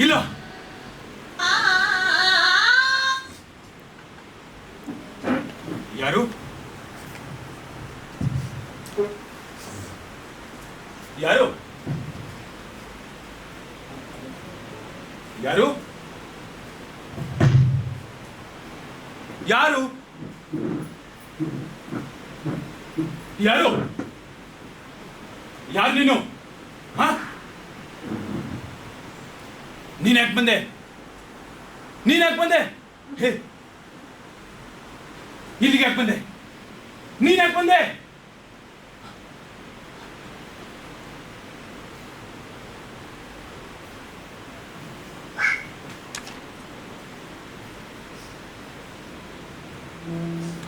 ಇಲ್ಲ. ಯಾರು ಯಾರು ಯಾರು ಯಾರು ಯಾರು ಯಾರು ನೀನು? ಹಾ, ನೀನ್ ಯಾಕೆ ಬಂದೆ? ನೀನ್ ಯಾಕೆ ಬಂದೆ? ಹೇ, ಇಲ್ಲಿಗೆ ಯಾಕೆ ಬಂದೆ? ನೀನ್ ಯಾಕೆ ಬಂದೆ?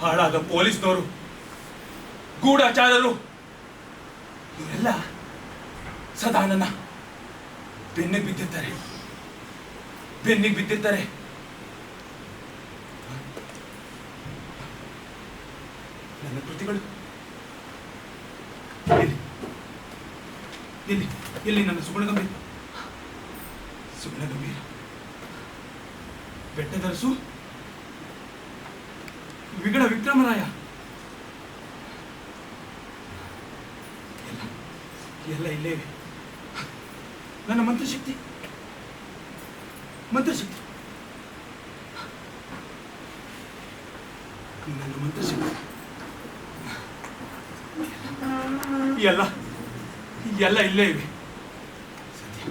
ಹಾಳಾದ ಪೊಲೀಸ್ನವರು, ಗೂಢಚಾರರು ಇವರೆಲ್ಲ ಸದಾ ನನ್ನ ಬೆನ್ನಿಗೆ ಬಿದ್ದಿರ್ತಾರೆ, ಬೆನ್ನಿಗೆ ಬಿದ್ದಿರ್ತಾರೆ. ನನ್ನ ಕೃತಿಗಳು ಎಲ್ಲಿ ಎಲ್ಲಿ ಎಲ್ಲಿ ನನ್ನ ಸುಗುಣ ಗಂಭೀರ, ಸುಗುಣ ಗಂಭೀರ, ಬೆಟ್ಟದರಸು, ವಿಗಡ ವಿಕ್ರಮರಾಯ, ಎಲ್ಲ ಎಲ್ಲ ಇಲ್ಲೇ ಇವೆ. ನನ್ನ ಮಂತ್ರಶಕ್ತಿ, ಮಂತ್ರಶಕ್ತಿ, ನನ್ನ ಮಂತ್ರಶಕ್ತಿ ಎಲ್ಲ ಎಲ್ಲ ಇಲ್ಲೇ ಇವೆ. ಸತ್ಯ,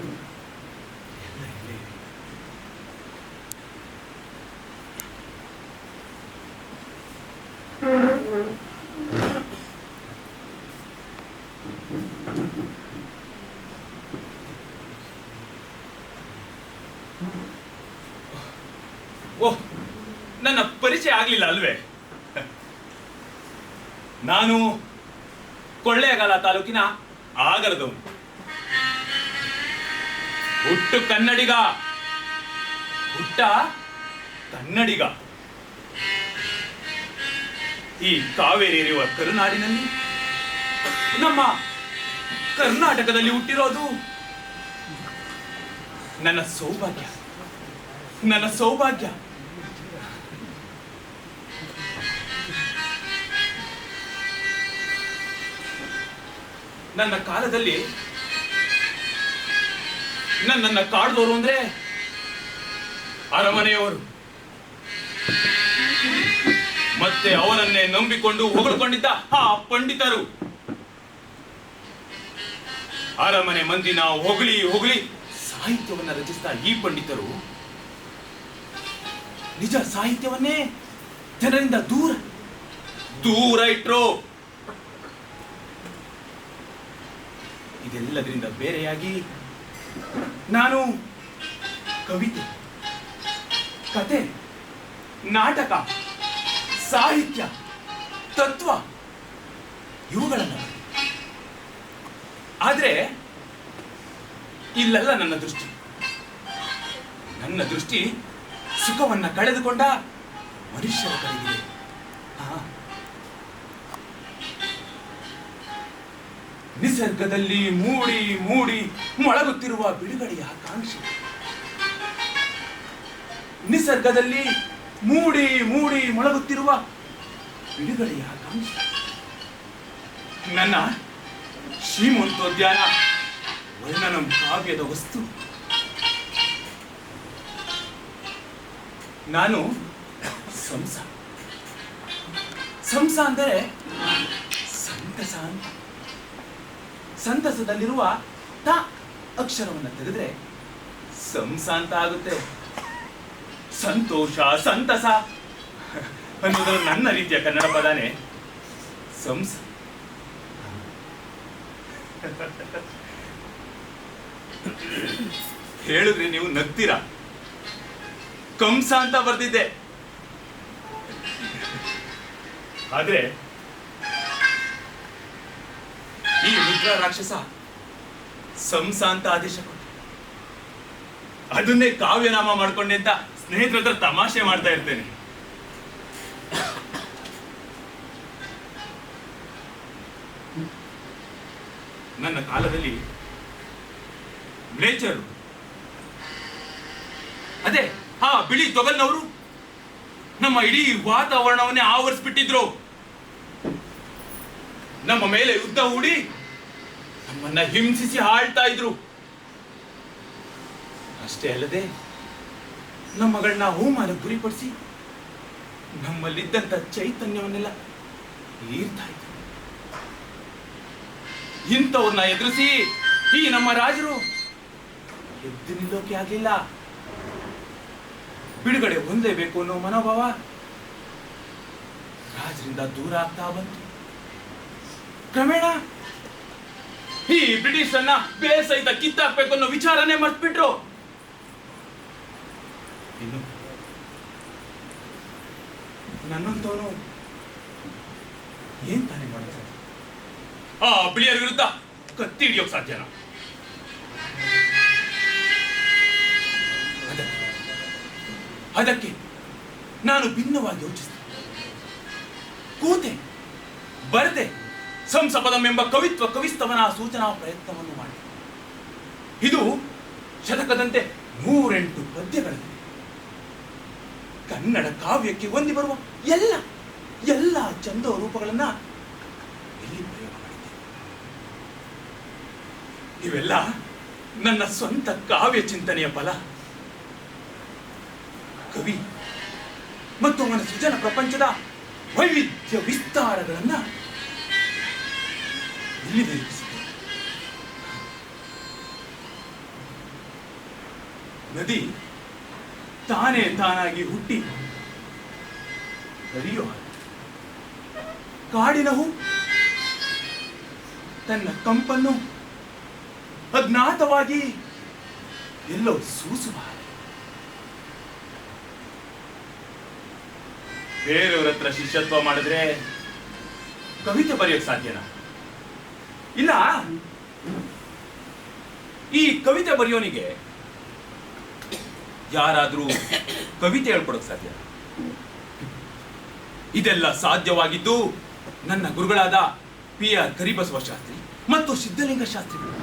ಎಲ್ಲ ಇಲ್ಲೇ ಇವೆ. ಓಹ್, ನನ್ನ ಪರಿಚಯ ಆಗ್ಲಿಲ್ಲ ಅಲ್ವೇ? ನಾನು ಕೊಳ್ಳೇಗಾಲ ತಾಲೂಕಿನ ಆಗರದವನು. ಹುಟ್ಟು ಕನ್ನಡಿಗ, ಹುಟ್ಟ ಕನ್ನಡಿಗ. ಈ ಕಾವೇರಿ ಇರುವ ಕರುನಾಡಿನಲ್ಲಿ, ನಮ್ಮ ಕರ್ನಾಟಕದಲ್ಲಿ ಹುಟ್ಟಿರೋದು ನನ್ನ ಸೌಭಾಗ್ಯ, ನನ್ನ ಸೌಭಾಗ್ಯ. ನನ್ನ ಕಾಲದಲ್ಲಿ ನನ್ನನ್ನ ಕಾಡ್ದವರು ಅಂದ್ರೆ ಅರಮನೆಯವರು, ಮತ್ತೆ ಅವನನ್ನೇ ನಂಬಿಕೊಂಡು ಹೊಗಳ್ಕೊಂಡಿದ್ದ ಆ ಪಂಡಿತರು. ಅರಮನೆ ಮಂದಿನ ಹೊಗಳಿ ಹೊಗಳಿ ಸಾಹಿತ್ಯವನ್ನ ರಚಿಸಿದ ಈ ಪಂಡಿತರು ನಿಜ ಸಾಹಿತ್ಯವನ್ನೇ ಜನರಿಂದ ದೂರ ದೂರ ಇಟ್ರು. ಇದೆಲ್ಲದರಿಂದ ಬೇರೆಯಾಗಿ ನಾನು ಕವಿತೆ, ಕತೆ, ನಾಟಕ, ಸಾಹಿತ್ಯ, ತತ್ವ ಇವುಗಳನ್ನು, ಆದ್ರೆ ಇಲ್ಲೆಲ್ಲ ನನ್ನ ದೃಷ್ಟಿ, ನನ್ನ ದೃಷ್ಟಿ ಸುಖವನ್ನ ಕಳೆದುಕೊಂಡ ಮನುಷ್ಯರ ಕಡೆಗಿದೆ. ನಿಸರ್ಗದಲ್ಲಿ ಮೂಡಿ ಮೂಡಿ ಮೊಳಗುತ್ತಿರುವ ಬಿಡುಗಡೆಯ ಆಕಾಂಕ್ಷೆ, ನಿಸರ್ಗದಲ್ಲಿ ಮೂಡಿ ಮೂಡಿ ಮೊಳಗುತ್ತಿರುವ ಬಿಡುಗಡೆಯ ಆಕಾಂಕ್ಷೆ. ನನ್ನ ಶ್ರೀಮಂತೋದ್ಯಾನ ವರ್ಣನಂ ಕಾವ್ಯದ ವಸ್ತು. ನಾನು ಸಂಸ, ಸಂಸ ಅಂದರೆ ಸಂತಸ ಅಂತ. ಸಂತಸದಲ್ಲಿರುವ ತ ಅಕ್ಷರವನ್ನು ತೆಗೆದ್ರೆ ಸಂಸ ಅಂತ ಆಗುತ್ತೆ. ಸಂತೋಷ, ಸಂತಸ ಅನ್ನೋದ್ರ ನನ್ನ ರೀತಿಯ ಕನ್ನಡ ಪದಾನೇ ಸಂಸ. ಹೇಳಿದ್ರೆ ನೀವು ನಗ್ತೀರಾ. ಕಂಸ ಅಂತ ಬರ್ದಿದ್ದೆ, ಆದ್ರೆ ಈ ರುದ್ರ ರಾಕ್ಷಸ ಸಂಸ ಅಂತ ಆದೇಶ ಕೊಟ್ಟ. ಅದನ್ನೇ ಕಾವ್ಯನಾಮ ಮಾಡ್ಕೊಂಡೆ ಅಂತ ಸ್ನೇಹಿತರ ಹತ್ರ ತಮಾಷೆ ಮಾಡ್ತಾ ಇರ್ತೇನೆ. ನನ್ನ ಕಾಲದಲ್ಲಿ ಮ್ಲೇಚ್ಛರು, ಅದೇ ಹಾ ಬಿಳಿ ತೊಗಲ್ನವರು ನಮ್ಮ ಇಡೀ ವಾತಾವರಣವನ್ನೇ ಆವರಿಸ್ಬಿಟ್ಟಿದ್ರು. ನಮ್ಮ ಮೇಲೆ ಯುದ್ಧ ಹೂಡಿ ನಮ್ಮನ್ನ ಹಿಂಸಿಸಿ ಆಳ್ತಾ ಇದ್ರು. ಅಷ್ಟೇ ಅಲ್ಲದೆ ನಮ್ಮಗಳನ್ನ ಅವಮಾನಕ್ಕೆ ಗುರಿಪಡಿಸಿ ನಮ್ಮಲ್ಲಿದ್ದಂತ ಚೈತನ್ಯವನ್ನೆಲ್ಲ ಈರ್ತಾ ಇದ್ರು. ಇಂಥವ್ರನ್ನ ಎದುರಿಸಿ ಈ ನಮ್ಮ ರಾಜರು ಎದ್ದು ನಿಲ್ಲೋಕೆ ಆಗ್ಲಿಲ್ಲ. ಬಿಡುಗಡೆ ಹೊಂದಲೇಬೇಕು ಅನ್ನೋ ಮನೋಭಾವ ರಾಜರಿಂದ ದೂರ ಆಗ್ತಾ ಬಂತು. ಕ್ರಮೇಣ ಈ ಬ್ರಿಟಿಷ್ ಅನ್ನ ಬೇಸಹಿತ ಕಿತ್ತಾಕ್ಬೇಕು ಅನ್ನೋ ವಿಚಾರನೆ ಮರ್ತ್ಬಿಟ್ರು. ಇನ್ನು ನನ್ನಂತವನು ಏನ್ ತಾನೇ ಮಾಡ್ತಾರೆ? ಆ ಬಿಳಿಯರ ವಿರುದ್ಧ ಕತ್ತಿ ಹಿಡಿಯೋಕ್ ಸಾಧ್ಯನಾ? ಅದಕ್ಕೆ ನಾನು ಭಿನ್ನವಾಗಿ ಯೋಚಿಸಿದೆ. ಕೂತೆ ಬರದೆ ಸಂಸಪದಂ ಎಂಬ ಕವಿಸ್ತವನ ಸೂಚನಾ ಪ್ರಯತ್ನವನ್ನು ಮಾಡಿ ಇದು ಶತಕದಂತೆ 108 ಪದ್ಯಗಳಿವೆ. ಕನ್ನಡ ಕಾವ್ಯಕ್ಕೆ ಹೊಂದಿ ಬರುವ ಎಲ್ಲ ಚಂದ ರೂಪಗಳನ್ನ ಇಲ್ಲಿ ಪ್ರಯೋಗ ಮಾಡಿದೆ. ಇವೆಲ್ಲ ನನ್ನ ಸ್ವಂತ ಕಾವ್ಯ ಚಿಂತನೆಯ ಫಲ. ಕವಿ ಮತ್ತು ಅವನ ಸೃಜನ ಪ್ರಪಂಚದ ವೈವಿಧ್ಯ ವಿಸ್ತಾರಗಳನ್ನ ಇಲ್ಲಿ ನಿರೂಪಿಸಿದೆ. ನದಿ ತಾನಾಗಿ ಹುಟ್ಟಿ ಹರಿಯೋ ಕಾಡಿನ ಹೂ ತನ್ನ ಕಂಪನ್ನು ಅಜ್ಞಾತವಾಗಿ ಎಲ್ಲೋ ಸೂಸುವ. ಬೇರೆಯವ್ರ ಹತ್ರ ಶಿಷ್ಯತ್ವ ಮಾಡಿದ್ರೆ ಕವಿತೆ ಬರೆಯೋಕ್ ಸಾಧ್ಯನಾ? ಇಲ್ಲ. ಈ ಕವಿತೆ ಬರೆಯೋನಿಗೆ ಯಾರಾದ್ರೂ ಕವಿತೆ ಹೇಳ್ಕೊಡಕ್ ಸಾಧ್ಯ? ಇದೆಲ್ಲ ಸಾಧ್ಯವಾಗಿದ್ದು ನನ್ನ ಗುರುಗಳಾದ P.R. ಕರಿಬಸವ ಶಾಸ್ತ್ರಿ ಮತ್ತು ಸಿದ್ಧಲಿಂಗ ಶಾಸ್ತ್ರಿಗಳು.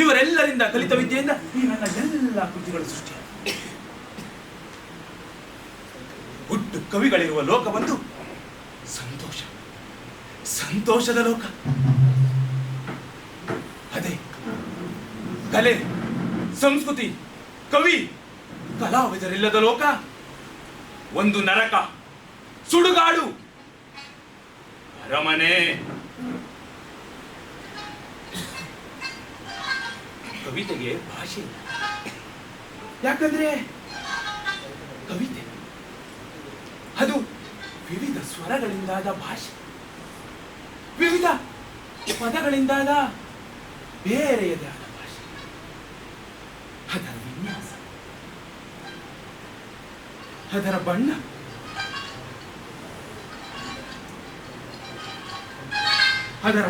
ಇವರೆಲ್ಲರಿಂದ ಕಲಿತ ವಿದ್ಯೆಯಿಂದ ಈ ನನ್ನ ಎಲ್ಲ ಕೃತಿಗಳು ಸೃಷ್ಟಿಯಾದ ಹುಟ್ಟು ಕವಿಗಳಿರುವ ಲೋಕ ಬಂದು ಸಂತೋಷದ ಲೋಕ. ಅದೇ ಕಲೆ, ಸಂಸ್ಕೃತಿ, ಕವಿ, ಕಲಾವಿದರಿಲ್ಲದ ಲೋಕ ಒಂದು ನರಕ, ಸುಡುಗಾಡು, ಅರಮನೆ. ಕವಿತೆಗೆ ಭಾಷೆ ಇಲ್ಲ. ಯಾಕಂದ್ರೆ ಕವಿತೆ ಅದು ವಿವಿಧ ಸ್ವರಗಳಿಂದಾದ ಭಾಷೆ, ವಿವಿಧ ಪದಗಳಿಂದಾದ ಬೇರೆಯದೇ ಆದ ಭಾಷೆ. ಅದರ ವಿನ್ಯಾಸ, ಅದರ ಬಣ್ಣ, ಅದರ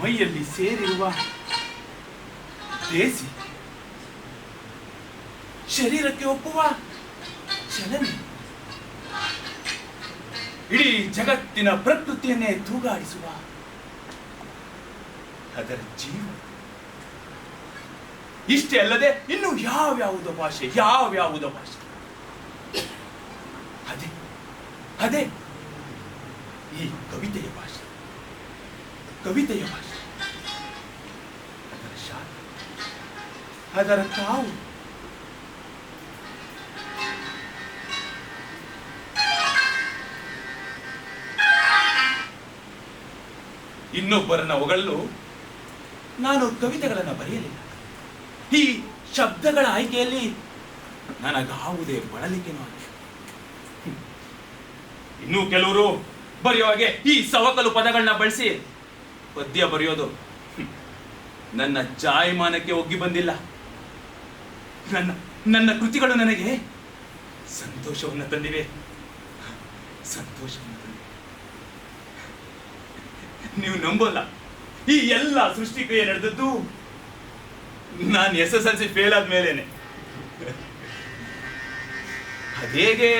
ಮೈಯಲ್ಲಿ ಸೇರಿರುವ ದೇಸಿ, ಶರೀರಕ್ಕೆ ಒಪ್ಪುವ ಚಲನೆ, ಇಡೀ ಜಗತ್ತಿನ ಪ್ರಕೃತಿಯನ್ನೇ ತೂಗಾಡಿಸುವ ಅದರ ಜೀವ. ಇಷ್ಟೇ ಅಲ್ಲದೆ ಇನ್ನು ಯಾವ್ಯಾವುದೋ ಭಾಷೆ. ಅದೇ ಈ ಕವಿತೆಯ ಭಾಷೆ. ಅದರ ಶಾಲೆ, ಅದರ ಕಾವು. ಇನ್ನೊಬ್ಬರನ್ನ ಹೊಗಳಲು ನಾನು ಕವಿತೆಗಳನ್ನ ಬರೆಯಲಿಲ್ಲ. ಈ ಶಬ್ದಗಳ ಆಯ್ಕೆಯಲ್ಲಿ ನನಗಾವುದೇ ಬಳಲಿಕೆನೂ ಆಗಿದೆ. ಇನ್ನೂ ಕೆಲವರು ಬರೆಯುವಾಗೆ ಈ ಸವಕಲು ಪದಗಳನ್ನ ಬಳಸಿ ಪದ್ಯ ಬರೆಯೋದು ನನ್ನ ಜಾಯಮಾನಕ್ಕೆ ಒಗ್ಗಿ ಬಂದಿಲ್ಲ. ನನ್ನ ಕೃತಿಗಳು ನನಗೆ ಸಂತೋಷವನ್ನು ತಂದಿವೆ. ನೀವು ನಂಬೋಲ್ಲ, ಈ ಎಲ್ಲ ಸೃಷ್ಟಿಕ್ರಿಯೆ ನಡೆದದ್ದು ನಾನು SSLC ಫೇಲ್ ಆದ್ಮೇಲೇನೆ. ಅದೇಗೆ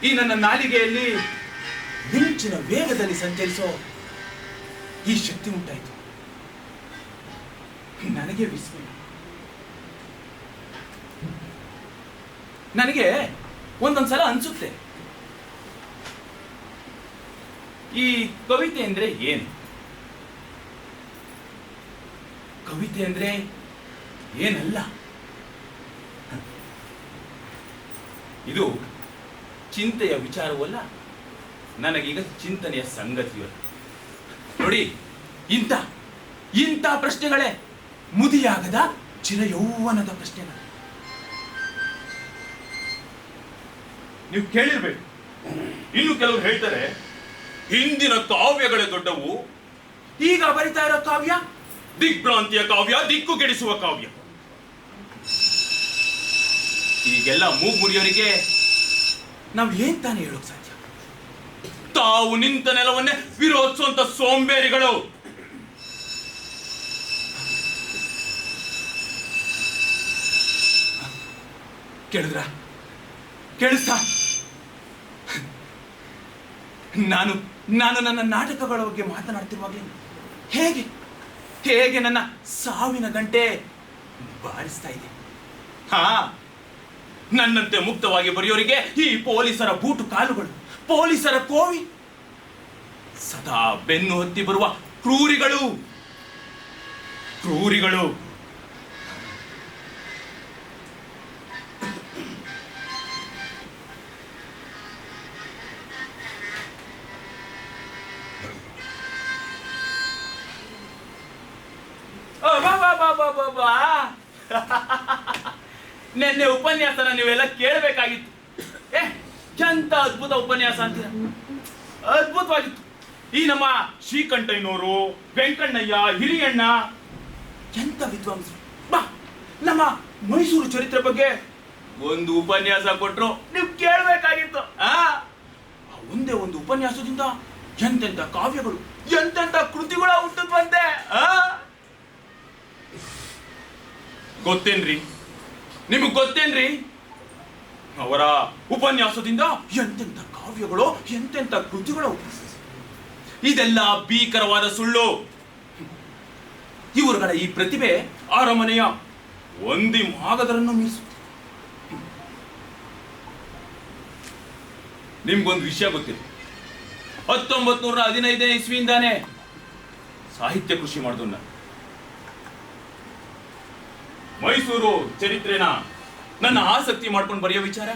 ಈ ನನ್ನ ನಾಲಿಗೆಯಲ್ಲಿ ಮಿಂಚಿನ ವೇಗದಲ್ಲಿ ಸಂಚರಿಸೋ ಈ ಶಕ್ತಿ ಉಂಟಾಯಿತು. ನನಗೆ ವಿಸ್ಮಯ. ನನಗೆ ಒಂದೊಂದ್ಸಲ ಅನ್ಸುತ್ತೆ, ಈ ಕವಿತೆ ಅಂದ್ರೆ ಏನು? ಕವಿತೆ ಅಂದ್ರೆ ಏನಲ್ಲ. ಇದು ಚಿಂತೆಯ ವಿಚಾರವಲ್ಲ, ನನಗೀಗ ಚಿಂತನೆಯ ಸಂಗತಿಯಲ್ಲ. ನೋಡಿ, ಇಂಥ ಇಂಥ ಪ್ರಶ್ನೆಗಳೇ ಮುದಿಯಾಗದ ಚಿರಯೌವನದ ಪ್ರಶ್ನೆಗಳು. ನೀವು ಕೇಳಿರ್ಬೇಕು, ಇನ್ನು ಕೆಲವರು ಹೇಳ್ತಾರೆ ಹಿಂದಿನ ಕಾವ್ಯಗಳೇ ದೊಡ್ಡವು, ಈಗ ಬರಿತಾ ಇರೋ ಕಾವ್ಯ ದಿಗ್ಭ್ರಾಂತಿಯ ಕಾವ್ಯ, ದಿಕ್ಕು ಕೆಡಿಸುವ ಕಾವ್ಯ. ಈಗೆಲ್ಲ ಮೂಗು ಮುರಿಯೋರಿಗೆ ನಾವು ಏನ್ ತಾನೇ ಹೇಳೋಕ್ ಸಾಧ್ಯ? ತಾವು ನಿಂತ ನೆಲವನ್ನೇ ವಿರೋಧಿಸುವಂತ ಸೋಂಬೇರಿಗಳು. ಕೇಳಿದ್ರ? ಕೇಳಿಸ್ತಾ? ನಾನು ನನ್ನ ನಾಟಕಗಳ ಬಗ್ಗೆ ಮಾತನಾಡ್ತಿರುವಾಗಲೇ ಹೇಗೆ ಹೇಗೆ ನನ್ನ ಸಾವಿನ ಗಂಟೆ ಬಾರಿಸ್ತಾ ಇದೆ. ನನ್ನಂತೆ ಮುಕ್ತವಾಗಿ ಬರೆಯೋರಿಗೆ ಈ ಪೊಲೀಸರ ಬೂಟು ಕಾಲುಗಳು, ಪೊಲೀಸರ ಕೋವಿ, ಸದಾ ಬೆನ್ನು ಹತ್ತಿ ಬರುವ ಕ್ರೂರಿಗಳು. ನೆನ್ನೆ ಉಪನ್ಯಾಸನ ನೀವೆಲ್ಲ ಕೇಳಬೇಕಾಗಿತ್ತು. ಎಂತ ಅದ್ಭುತ ಉಪನ್ಯಾಸ ಅಂತೀರ, ಅದ್ಭುತವಾಗಿತ್ತು. ಈ ನಮ್ಮ ಶ್ರೀಕಂಠಯ್ಯನವರು, ವೆಂಕಣ್ಣಯ್ಯ, ಹಿರಿಯಣ್ಣ ಎಂತ ವಿದ್ವಾಂಸರು. ಬಾ, ನಮ್ಮ ಮೈಸೂರು ಚರಿತ್ರೆ ಬಗ್ಗೆ ಒಂದು ಉಪನ್ಯಾಸ ಕೊಟ್ರು, ನೀವು ಕೇಳಬೇಕಾಗಿತ್ತು. ಒಂದೇ ಒಂದು ಉಪನ್ಯಾಸದಿಂದ ಎಂತೆಂತ ಕಾವ್ಯಗಳು, ಎಂತೆಂತ ಕೃತಿಗಳ ಹುಟ್ಟುತ್ತಂತೆ. ಗೊತ್ತೇನ್ರಿ? ನಿಮಗ್ ಗೊತ್ತೇನ್ರಿ? ಅವರ ಉಪನ್ಯಾಸದಿಂದ ಎಂತೆಂತ ಕಾವ್ಯಗಳು, ಎಂತೆಂತ ಕೃತಿಗಳು. ಇದೆಲ್ಲ ಭೀಕರವಾದ ಸುಳ್ಳು. ಇವರುಗಳ ಈ ಪ್ರತಿಭೆ ಅರಮನೆಯ ಒಂದಿ ಮಾಗದರನ್ನು ಮೀರಿಸುತ್ತೆ. ನಿಮ್ಗೊಂದು ವಿಷಯ ಗೊತ್ತಿದೆ, 1915ನೇ ಇಸ್ವಿಯಿಂದಾನೇ ಸಾಹಿತ್ಯ ಕೃಷಿ ಮಾಡಿದ್ರು ನಾನು. ಮೈಸೂರು ಚರಿತ್ರೆನ ನನ್ನ ಆಸಕ್ತಿ ಮಾಡ್ಕೊಂಡು ಬರೆಯೋ ವಿಚಾರ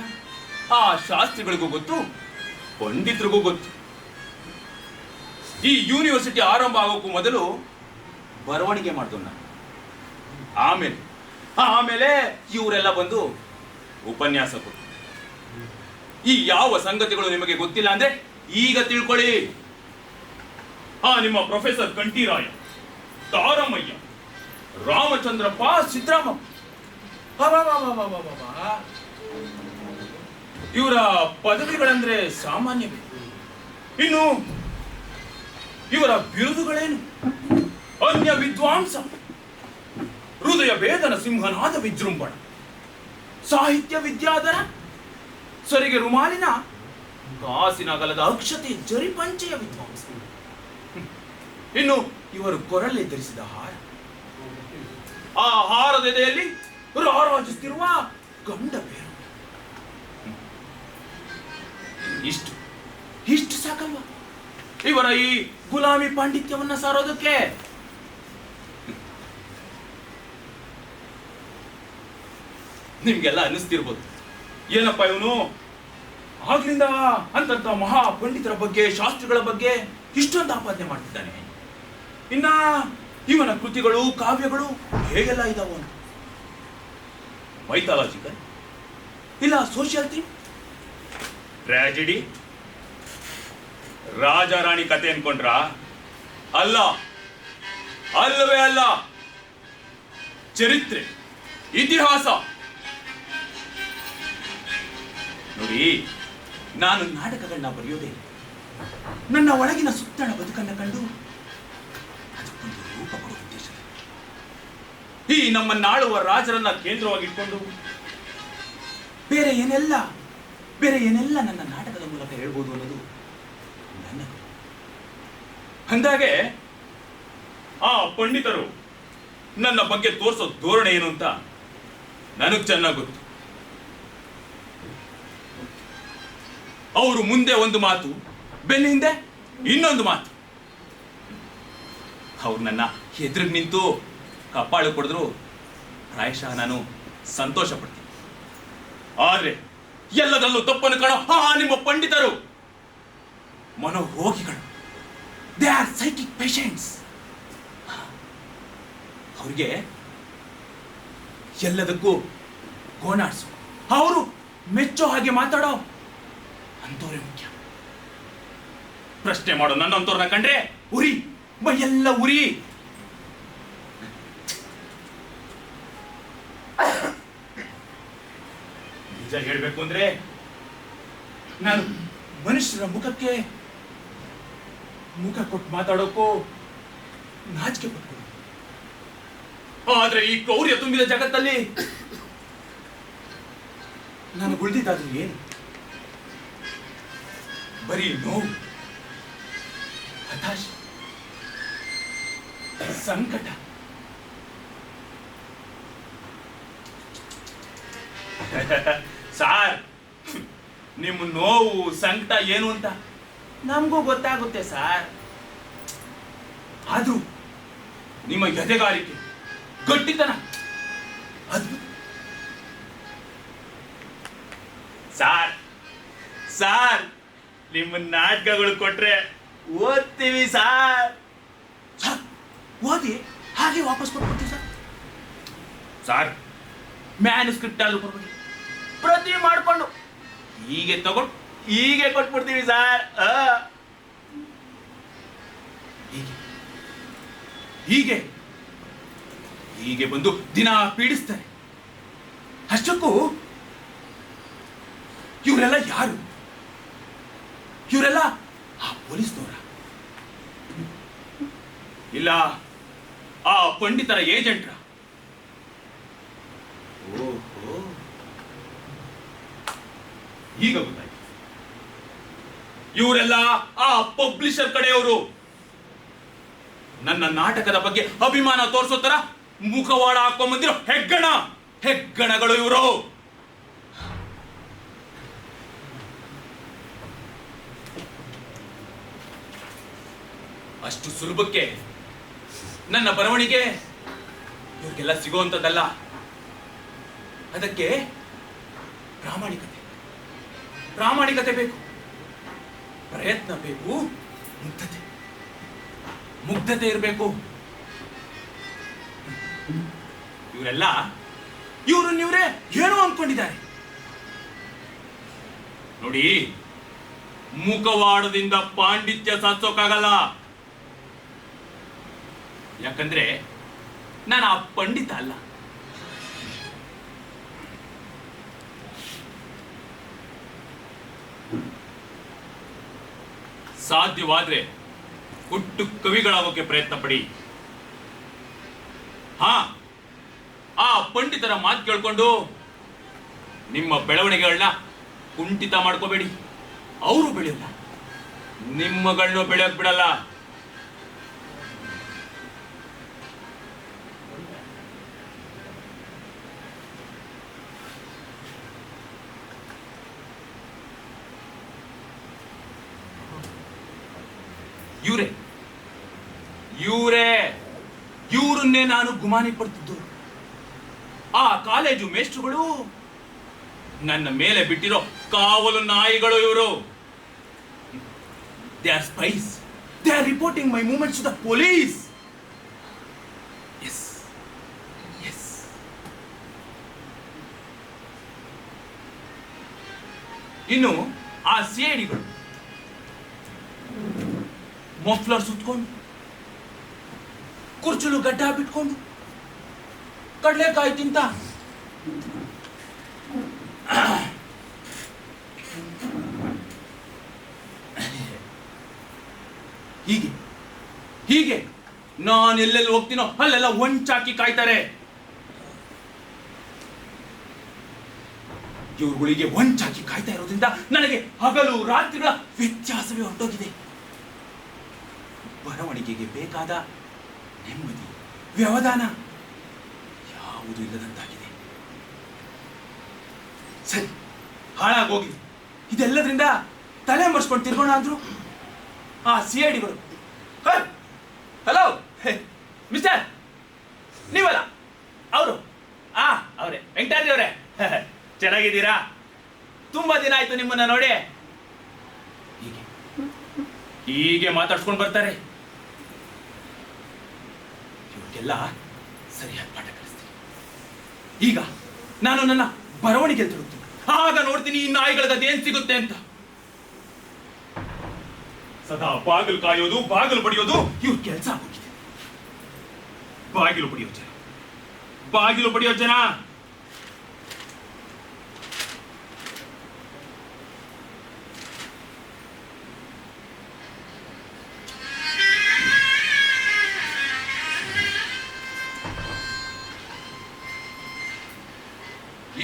ಆ ಶಾಸ್ತ್ರಿಗಳಿಗೂ ಗೊತ್ತು, ಪಂಡಿತರಿಗೂ ಗೊತ್ತು. ಈ ಯೂನಿವರ್ಸಿಟಿ ಆರಂಭ ಆಗೋಕ್ಕೂ ಮೊದಲು ಬರವಣಿಗೆ ಮಾಡಿದ್ರು ನಾನು. ಆಮೇಲೆ ಇವರೆಲ್ಲ ಬಂದು ಉಪನ್ಯಾಸ ಕೊಟ್ಟರು. ಈ ಯಾವ ಸಂಗತಿಗಳು ನಿಮಗೆ ಗೊತ್ತಿಲ್ಲ ಅಂದ್ರೆ ಈಗ ತಿಳ್ಕೊಳ್ಳಿ. ನಿಮ್ಮ ಪ್ರೊಫೆಸರ್ ಕಂಠೀರಾಯ, ತಾರಮಯ್ಯ, ರಾಮಚಂದ್ರಪ್ಪ, ಸಿದ್ದರಾಮಪ್ಪ, ಇವರ ಪದವಿಗಳಂದ್ರೆ ಸಾಮಾನ್ಯವೇ. ಇನ್ನು ಇವರ ಬಿರುದುಗಳೇನು? ಅನ್ಯ ವಿದ್ವಾಂಸ, ಹೃದಯ ವೇದನ ಸಿಂಹನಾದ ವಿಜೃಂಭಣ, ಸಾಹಿತ್ಯ ವಿದ್ಯಾಧರ, ಸರಿಗೆ ರುಮಾಲಿನ ಕಾಸಿನಗಲದ ಅಕ್ಷತೆ ಜರಿಪಂಚೆಯ ವಿದ್ವಾಂಸ. ಇನ್ನು ಇವರು ಕೊರಳೆ ಧರಿಸಿದ ಹಾರ, ಆ ಹಾರದ ಎದೆಯಲ್ಲಿ ರಾರಾಜಿಸುತ್ತಿರುವ ಗಂಡ ಬೇರು. ಇಷ್ಟು ಸಾಕಲ್ವಾ ಇವರ ಈ ಗುಲಾಮಿ ಪಾಂಡಿತ್ಯವನ್ನ ಸಾರೋದಕ್ಕೆ? ನಿಮ್ಗೆಲ್ಲ ಅನಿಸ್ತಿರ್ಬೋದು, ಏನಪ್ಪ ಇವನು ಆಗ್ಲಿಂದ ಅಂತಂತ ಮಹಾ ಪಂಡಿತರ ಬಗ್ಗೆ, ಶಾಸ್ತ್ರಿಗಳ ಬಗ್ಗೆ ಇಷ್ಟೊಂದು ಆಪಾದನೆ ಮಾಡ್ತಿದ್ದಾನೆ. ಇನ್ನ ಇವನ ಕೃತಿಗಳು, ಕಾವ್ಯಗಳು ಹೇಗೆಲ್ಲ ಇದಾವ? ಮೈಥಾಲಜಿಕಲ್, ಇಲ್ಲ social theme, tragedy, Raja Rani ಕತೆ ಅನ್ಕೊಂಡ್ರ? ಅಲ್ಲವೇ ಅಲ್ಲ. ಚರಿತ್ರೆ, ಇತಿಹಾಸ. ನೋಡಿ, ನಾನು ನಾಟಕಗಳನ್ನ ಬರೆಯೋದೇ ನನ್ನ ಒಳಗಿನ ಸುತ್ತಣ ಬದುಕನ್ನ ಕಂಡು ಅದಕ್ಕೊಂದು ರೂಪ ಕೊಡುವ ಉದ್ದೇಶ. ಈ ನಮ್ಮನ್ನಾಳುವ ರಾಜರನ್ನ ಕೇಂದ್ರವಾಗಿಟ್ಕೊಂಡು ಬೇರೆ ಏನೆಲ್ಲ ನನ್ನ ನಾಟಕದ ಮೂಲಕ ಹೇಳ್ಬೋದು ಅನ್ನೋದು ನನ್ನ. ಅಂದಾಗೆ ಆ ಪಂಡಿತರು ನನ್ನ ಬಗ್ಗೆ ತೋರಿಸೋ ಧೋರಣೆ ಏನು ಅಂತ ನನಗ್ ಚೆನ್ನಾಗಿ ಗೊತ್ತು. ಅವರು ಮುಂದೆ ಒಂದು ಮಾತು, ಬೆನ್ನ ಹಿಂದೆ ಇನ್ನೊಂದು ಮಾತು. ಅವ್ರು ನನ್ನ ಎದುರಿಗೆ ನಿಂತು ಕಪ್ಪಾಳು ಕೊಡಿದ್ರು ಪ್ರಾಯಶಃ ನಾನು ಸಂತೋಷ ಪಡ್ತೀನಿ. ಆದ್ರೆ ಎಲ್ಲದರಲ್ಲೂ ತಪ್ಪನ್ನು ಕಾಣೋ ನಿಮ್ಮ ಪಂಡಿತರು ಮನೋರೋಗಿಗಳು. They are psychic patients. ಅವ್ರಿಗೆ ಎಲ್ಲದಕ್ಕೂ ಗೋಣಾಡ್ಸು, ಅವರು ಮೆಚ್ಚೋ ಹಾಗೆ ಮಾತಾಡೋ ಅಂತವ್ರೆ ಮುಖ್ಯ. ಪ್ರಶ್ನೆ ಮಾಡೋ ನನ್ನಂತವ್ರನ್ನ ಕಂಡ್ರೆ ಉರಿ, ಮೈಯೆಲ್ಲ ಉರಿ. ನಿಜ ಹೇಳ್ಬೇಕು ಅಂದ್ರೆ ನಾನು ಮನುಷ್ಯರ ಮುಖಕ್ಕೆ ಮುಖ ಕೊಟ್ಟು ಮಾತಾಡೋಕ್ಕೂ ನಾಚಿಕೆ ಪಟ್ಕೊಂಡು. ಆದ್ರೆ ಈ ಕ್ರೌರ್ಯ ತುಂಬಿದ ಜಗತ್ತಲ್ಲಿ ನಾನು ಉಳಿದಿದ್ದಾದ್ರೂ ಏನು? ಬರೀ ನೋವು, ಹತಾಶೆ, ಸಂಕಟ. ಸಾರ್, ನಿಮ್ಮ ನೋವು ಸಂಕಟ ಏನು ಅಂತ ನಮಗೂ ಗೊತ್ತಾಗುತ್ತೆ ಸಾರ್. ಆದ್ರೂ ನಿಮ್ಮ ಎದೆಗಾರಿಕೆ, ಗಟ್ಟಿತನ ಅದ್ಭುತ ಸಾರ್. ಸಾರ್, ನಿಮ್ಮ ನಾಟಕಗಳು ಕೊಟ್ರೆ ಓದ್ತೀವಿ ಸಾರ್. ಓದಿ ಹಾಗೆ ವಾಪಸ್ ಕೊಟ್ಬಿಡ್ತೀವಿ ಸರ್. ಸಾರ್, ಮ್ಯಾನುಸ್ಕ್ರಿಪ್ಟ್ ಆದ್ರೂ ಕೊಡ್ಬಿಡಿ, ಪ್ರತಿ ಮಾಡಿಕೊಂಡು ಹೀಗೆ ತಗೊಂಡು ಹೀಗೆ ಕೊಟ್ಬಿಡ್ತೀವಿ ಸಾರ್. ಹೀಗೆ ಹೀಗೆ ಹೀಗೆ ಬಂದು ದಿನ ಪೀಡಿಸ್ತಾರೆ. ಅಷ್ಟಕ್ಕೂ ಇವರೆಲ್ಲ ಯಾರು? ಇವರೆಲ್ಲ ಆ ಪೊಲೀಸ್ನವರ? ಇಲ್ಲ ಆ ಪಂಡಿತರ ಏಜೆಂಟ್ರ? ಓಹೋ, ಈಗ ಗೊತ್ತಾಯ್ತು. ಇವರೆಲ್ಲ ಆ ಪಬ್ಲಿಷರ್ ಕಡೆಯವರು. ನನ್ನ ನಾಟಕದ ಬಗ್ಗೆ ಅಭಿಮಾನ ತೋರಿಸೋ ತರ ಮುಖವಾಡ ಹಾಕೊಂಡ್ಬಂದಿರೋ ಹೆಗ್ಗಣಗಳು ಇವರು. ಅಷ್ಟು ಸುಲಭಕ್ಕೆ ನನ್ನ ಬರವಣಿಗೆ ಇವ್ರಿಗೆಲ್ಲ ಸಿಗುವಂಥದ್ದಲ್ಲ. ಅದಕ್ಕೆ ಪ್ರಾಮಾಣಿಕತೆ ಬೇಕು, ಪ್ರಯತ್ನ ಬೇಕು, ಮುಗ್ಧತೆ ಇರಬೇಕು. ಇವರೆಲ್ಲ ಇವ್ರನ್ನಿವ್ರೇ ಏನೋ ಅನ್ಕೊಂಡಿದ್ದಾರೆ ನೋಡಿ. ಮುಖವಾಡದಿಂದ ಪಾಂಡಿತ್ಯ ಸಾಧಿಸೋಕ್ಕಾಗಲ್ಲ. ಯಾಕಂದ್ರೆ ನಾನು ಆ ಪಂಡಿತ ಅಲ್ಲ. ಸಾಧ್ಯವಾದ್ರೆ ಹುಟ್ಟು ಕವಿಗಳಾಗೋಕೆ ಪ್ರಯತ್ನ ಪಡಿ. ಆ ಪಂಡಿತರ ಮಾತು ಕೇಳ್ಕೊಂಡು ನಿಮ್ಮ ಬೆಳವಣಿಗೆಗಳನ್ನ ಕುಂಠಿತ ಮಾಡ್ಕೋಬೇಡಿ. ಅವರು ಬೆಳೆಯಲ್ಲ, ನಿಮ್ಮಗಳನ್ನೂ ಬೆಳೆಯೋಕ್ ಬಿಡಲ್ಲ. ಇವರನ್ನೇ ನಾನು ಗುಮಾನಿ ಪಡ್ತಿದ್ದು. ಆ ಕಾಲೇಜು ಮೇಷ್ಟ್ರುಗಳು ನನ್ನ ಮೇಲೆ ಬಿಟ್ಟಿರೋ ಕಾವಲು ನಾಯಿಗಳು ಇವರು. They are spies. They are reporting my movements to the police. Yes, ಇನ್ನು ಆ ಸಿಐಡಿಗಳು ಮಫ್ಲರ್ ಸುತ್ಕೊಂಡು, ಕುರ್ಚಲು ಗಡ್ಡ ಬಿಟ್ಕೊಂಡು, ಕಡಲೆಕಾಯಿ ತಿಂತ ಹೀಗೆ ನಾನು ಎಲ್ಲೆಲ್ಲಿ ಹೋಗ್ತೀನೋ ಅಲ್ಲೆಲ್ಲ ಒಂಚಾಕಿ ಕಾಯ್ತಾರೆ. ಇವುಗಳಿಗೆ ಒಂಚಾಕಿ ಕಾಯ್ತಾ ಇರೋದ್ರಿಂದ ನನಗೆ ಹಗಲು ರಾತ್ರಿಗಳ ವ್ಯತ್ಯಾಸವೇ ಹೊರಟೋಗಿದೆ. ಬರವಣಿಗೆಗೆ ಬೇಕಾದ ನೆಮ್ಮದಿ, ವ್ಯವಧಾನ ಯಾವುದೂ ಇಲ್ಲದಂತಾಗಿದೆ. ಸರಿ, ಹಾಳಾಗೋಗಿ ಇದೆಲ್ಲದ್ರಿಂದ ತಲೆ ಮರ್ಸ್ಕೊಂಡು ತಿರ್ಗೋಣ ಅಂದ್ರು ಆ CIDಗಳು. ಹಲೋ ಮಿಸ್ಟರ್, ನೀವಲ್ಲ ಅವರು? ಅವರೇ, ವೆಂಕಟಾದ್ರಿ ಅವರೇ, ಚೆನ್ನಾಗಿದ್ದೀರಾ? ತುಂಬಾ ದಿನ ಆಯ್ತು ನಿಮ್ಮನ್ನ ನೋಡಿ. ಹೀಗೆ ಹೀಗೆ ಮಾತಾಡ್ಸ್ಕೊಂಡು ಬರ್ತಾರೆ. ಇವ್ರಿಗೆಲ್ಲ ಸರಿಯಾದ ಪಾಠ ಕಲಿಸ್ತೀನಿ. ಈಗ ನಾನು ನನ್ನ ಬರವಣಿಗೆ ತಿರುಗ್ತೀನಿ. ಆಗ ನೋಡ್ತೀನಿ ಈ ನಾಯಿಗಳದೇನ್ ಸಿಗುತ್ತೆ ಅಂತ. ಸದಾ ಬಾಗಿಲು ಕಾಯೋದು, ಬಾಗಿಲು ಬಡಿಯೋದು ಇವ್ರ ಕೆಲಸ ಆಗೋಗಿದೆ. ಬಾಗಿಲು ಬಡಿಯೋ ಜನ, ಬಾಗಿಲು ಬಡಿಯೋ ಜನ.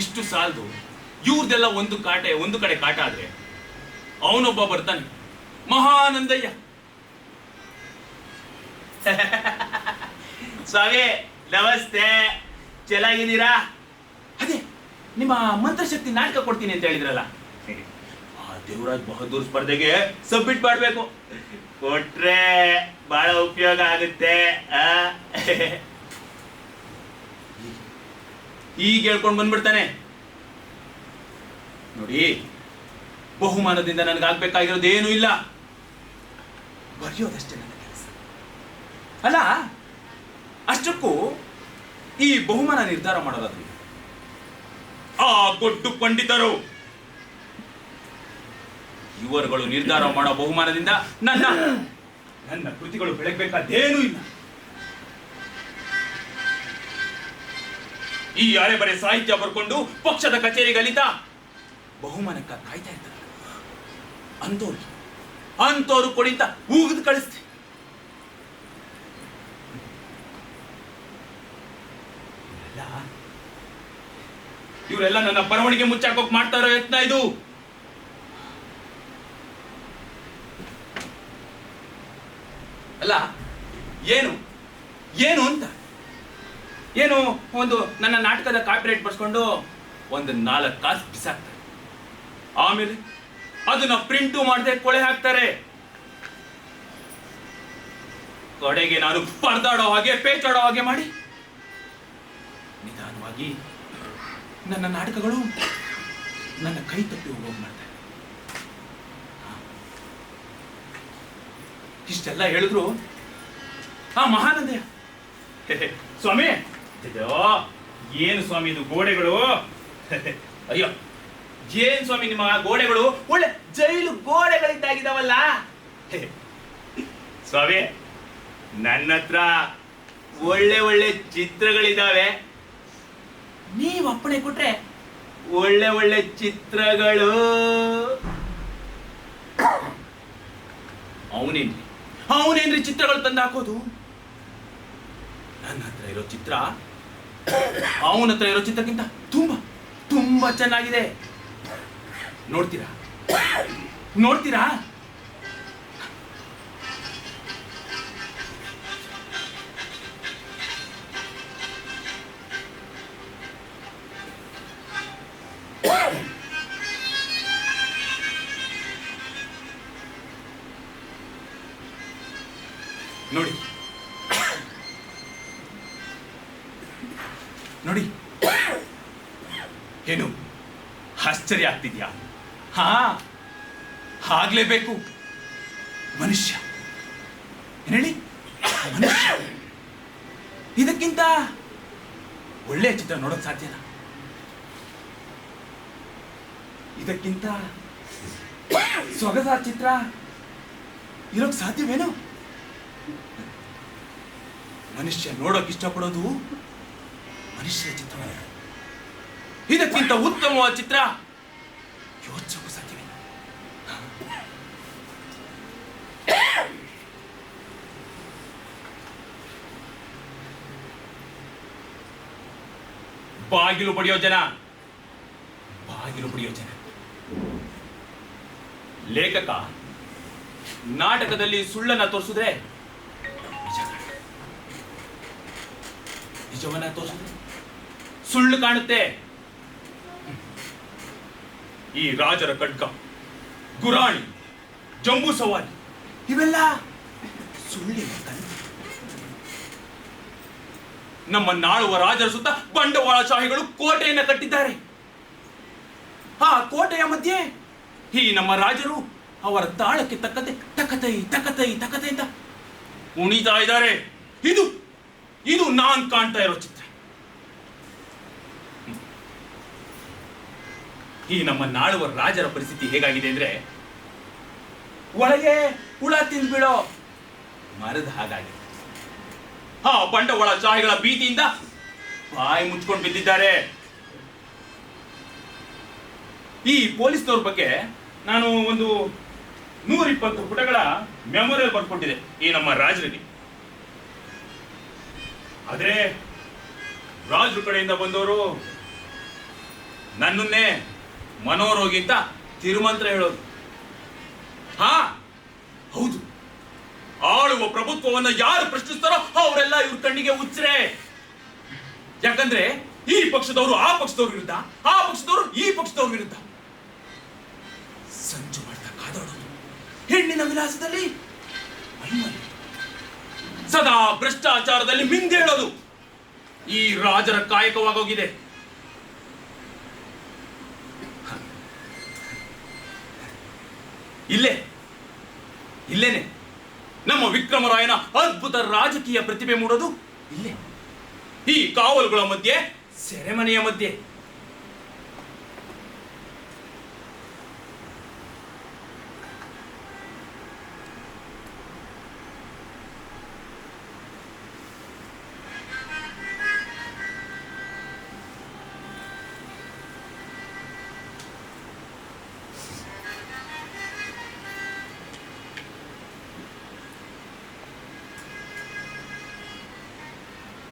ಇಷ್ಟು ಸಾಲದು, ಇವ್ರದೆಲ್ಲ ಒಂದು ಕಡೆ ಕಾಟ ಆದ್ರೆ ಅವನೊಬ್ಬ ಬರ್ತಾನೆ, ಮಹಾನಂದಯ್ಯ. ಸ್ವಾಮಿ ನಮಸ್ತೆ, ಚೆನ್ನಾಗಿದ್ದೀರಾ? ಅದೇ ನಿಮ್ಮ ಮಂತ್ರಶಕ್ತಿ ನಾಟಕ ಕೊಡ್ತೀನಿ ಅಂತ ಹೇಳಿದ್ರಲ್ಲ, ಆ ದೇವರಾಜ್ ಬಹದ್ದೂರ್ ಸ್ಪರ್ಧೆಗೆ ಸಬ್ಮಿಟ್ ಮಾಡ್ಬೇಕು. ಕೊಟ್ರೆ ಬಹಳ ಉಪಯೋಗ ಆಗುತ್ತೆ. ಈಗ ಹೇಳ್ಕೊಂಡು ಬಂದ್ಬಿಡ್ತಾನೆ. ನೋಡಿ, ಬಹುಮಾನದಿಂದ ನನಗಾಗ್ಬೇಕಾಗಿರೋದೇನೂ ಇಲ್ಲ, ಬರೆಯೋದಷ್ಟೇ ನನ್ನ ಕೆಲಸ. ಅಲ್ಲ, ಅಷ್ಟಕ್ಕೂ ಈ ಬಹುಮಾನ ನಿರ್ಧಾರ ಮಾಡೋದಾದ್ರೆ ಆ ಗೊಡ್ಡು ಪಂಡಿತರು, ಇವರುಗಳು ನಿರ್ಧಾರ ಮಾಡೋ ಬಹುಮಾನದಿಂದ ನನ್ನ ಕೃತಿಗಳು ಬೆಳಗ್ಬೇಕಾದೇನೂ ಇಲ್ಲ. ಈ ಅರೆ ಬರೆ ಸಾಹಿತ್ಯ ಬರ್ಕೊಂಡು ಪಕ್ಷದ ಕಚೇರಿಗೆ ಅಲಿತ ಬಹುಮಾನಕ್ಕ ಕಾಯ್ತಾ ಇರ್ತಾರೆ. ಅಂತೋರು ಕೊಡಿಂತ ಊಗಿದು ಕಳಿಸ್ತೆ. ಇವರೆಲ್ಲ ನನ್ನ ಬರವಣಿಗೆ ಮುಚ್ಚಾಕೋಕ್ ಮಾಡ್ತಾ ಇರೋ ಯತ್ನ ಇದು. ಅಲ್ಲ, ಏನು ಅಂತ ಏನು ಒಂದು ನನ್ನ ನಾಟಕದ ಕಾಪಿರೈಟ್ ಬರ್ಸ್ಕೊಂಡು ಒಂದು 4 ಕಾಸು ಬಿಸಾಕ್ತಾರೆ. ಆಮೇಲೆ ಅದನ್ನ ಪ್ರಿಂಟು ಮಾಡದೆ ಕೊಳೆ ಹಾಕ್ತಾರೆ. ಕಡೆಗೆ ನಾನು ಪರದಾಡೋ ಹಾಗೆ, ಪೇಚಾಡೋ ಹಾಗೆ ಮಾಡಿ ನಿಧಾನವಾಗಿ ನನ್ನ ನಾಟಕಗಳು ನನ್ನ ಕೈ ತಪ್ಪಿ ಹೋಗೋಗಿ ಮಾಡ್ತಾರೆ. ಇಷ್ಟೆಲ್ಲ ಹೇಳಿದ್ರು ಆ ಮಹಾನಂದಯ್ಯ, ಸ್ವಾಮಿ ಏನು ಸ್ವಾಮಿ ಇದು ಗೋಡೆಗಳು? ಅಯ್ಯೋ, ಏನ್ ಸ್ವಾಮಿ ನಿಮ್ಮ ಗೋಡೆಗಳು ಒಳ್ಳೆ ಜೈಲು ಗೋಡೆಗಳಿದ್ದಾಗಿದ್ದಾವಲ್ಲ. ಸ್ವಾಮಿ, ನನ್ನ ಹತ್ರ ಒಳ್ಳೆ ಒಳ್ಳೆ ಚಿತ್ರಗಳಿದ್ದಾವೆ. ನೀವು ಅಪ್ಪಣೆ ಕೊಟ್ರೆ ಒಳ್ಳೆ ಒಳ್ಳೆ ಚಿತ್ರಗಳು. ಅವನೇನ್ರಿ ಚಿತ್ರಗಳು ತಂದು ಹಾಕೋದು? ನನ್ನ ಹತ್ರ ಇರೋ ಚಿತ್ರ ಅವನ ಹತ್ರ ಇರೋ ಚಿತ್ರಕ್ಕಿಂತ ತುಂಬಾ ತುಂಬಾ ಚೆನ್ನಾಗಿದೆ. ನೋಡ್ತೀರಾ? ನೋಡಿ, ಏನು ಆಶ್ಚರ್ಯ ಆಗ್ತಿದ್ಯಾ? ಆಗ್ಲೇಬೇಕು. ಮನುಷ್ಯ ಹೇಳಿ, ಮನುಷ್ಯ ಇದಕ್ಕಿಂತ ಒಳ್ಳೆಯ ಚಿತ್ರ ನೋಡೋಕ್ ಸಾಧ್ಯನಾ? ಇದಕ್ಕಿಂತ ಸೊಗಸಾದ ಚಿತ್ರ ಇರೋಕ್ ಸಾಧ್ಯವೇನು? ಮನುಷ್ಯ ನೋಡೋಕ್ ಇಷ್ಟಪಡೋದು ಮನುಷ್ಯರ ಚಿತ್ರವಲ್ಲ. ಇದಕ್ಕಿಂತ ಉತ್ತಮವಾದ ಚಿತ್ರ ಯೋಚಿಸೋಕು ಸಾಧ್ಯವೇ? ಬಾಗಿಲು ಬಡಿಯೋ ಜನ, ಲೇಖಕ ನಾಟಕದಲ್ಲಿ ಸುಳ್ಳನ್ನ ತೋರಿಸಿದ್ರೆ ನಿಜವನ್ನ ತೋರಿಸಿದ್ರೆ ಸುಳ್ಳು ಕಾಣುತ್ತೆ. ಈ ರಾಜರ ಖಡ್ಗ, ಗುರಾಣಿ, ಜಂಬೂ ಸವಾರಿ ಇವೆಲ್ಲ ಸುಳ್ಳಿನ ಕನಸು. ನಮ್ಮನ್ನಾಳುವ ರಾಜರ ಸುತ್ತ ಬಂಡವಾಳಶಾಹಿಗಳು ಕೋಟೆಯನ್ನ ಕಟ್ಟಿದ್ದಾರೆ. ಆ ಕೋಟೆಯ ಮಧ್ಯೆ ಈ ನಮ್ಮ ರಾಜರು ಅವರ ತಾಳಕ್ಕೆ ತಕ್ಕಂತೆ ತಕತೈ ತಕತೈ ತಕತೈ ಅಂತ ಕುಣಿತಾ ಇದ್ದಾರೆ. ಇದು ಇದು ನಾನ್ ಕಾಣ್ತಾ ಇರೋ ಚಿತ್ರ. ಈ ನಮ್ಮ ನಾಳುವ ರಾಜರ ಪರಿಸ್ಥಿತಿ ಹೇಗಾಗಿದೆ ಅಂದ್ರೆ ಒಳಗೆ ಹುಳ ತಿಂದು ಬಿಡೋ ಮರದ ಹಾಗಾಗಿದೆ. ಆ ಬಂಡವಾಳಶಾಹಿಗಳ ಭೀತಿಯಿಂದ ಬಾಯಿ ಮುಚ್ಕೊಂಡು ಬಿದ್ದಿದ್ದಾರೆ. ಈ ಪೊಲೀಸ್ನವ್ರ ಬಗ್ಗೆ ನಾನು ಒಂದು 120 ಪುಟಗಳ ಮೆಮೊರಿಯಲ್ ಬರ್ಕೊಟ್ಟಿದೆ ಈ ನಮ್ಮ ರಾಜರಿಗೆ. ಆದ್ರೆ ರಾಜರ ಕಡೆಯಿಂದ ಬಂದವರು ನನ್ನನ್ನೇ ಮನೋರೋಗಿ ಅಂತ ತಿರುಮಂತ್ರ ಹೇಳೋದು. ಹಾ ಹೌದು, ಆಳುವ ಪ್ರಭುತ್ವವನ್ನ ಯಾರು ಪ್ರಶ್ನಿಸ್ತಾರೋ ಅವರೆಲ್ಲ ಇವ್ರ ಕಣ್ಣಿಗೆ ಹುಚ್ಚರೆ. ಯಾಕಂದ್ರೆ ಈ ಪಕ್ಷದವರು ಆ ಪಕ್ಷದವ್ರ ವಿರುದ್ಧ, ಆ ಪಕ್ಷದವರು ಈ ಪಕ್ಷದವ್ರ ವಿರುದ್ಧ ಸಂಚು ಮಾಡ್ತಾ ಕಾದಾಡೋದು. ಹೆಣ್ಣಿನ ವಿಲಾಸದಲ್ಲಿ ಮೈಮರೆ, ಸದಾ ಭ್ರಷ್ಟಾಚಾರದಲ್ಲಿ ಮಿಂದೇಳೋದು ಈ ರಾಜರ ಕಾಯಕವಾಗೋಗಿದೆ. ಇಲ್ಲೇನೆ ನಮ್ಮ ವಿಕ್ರಮರಾಯನ ಅದ್ಭುತ ರಾಜಕೀಯ ಪ್ರತಿಭೆ ಮೂಡೋದು ಇಲ್ಲೇ, ಈ ಕಾವಲುಗಳ ಮಧ್ಯೆ, ಸೆರೆಮನೆಯ ಮಧ್ಯೆ.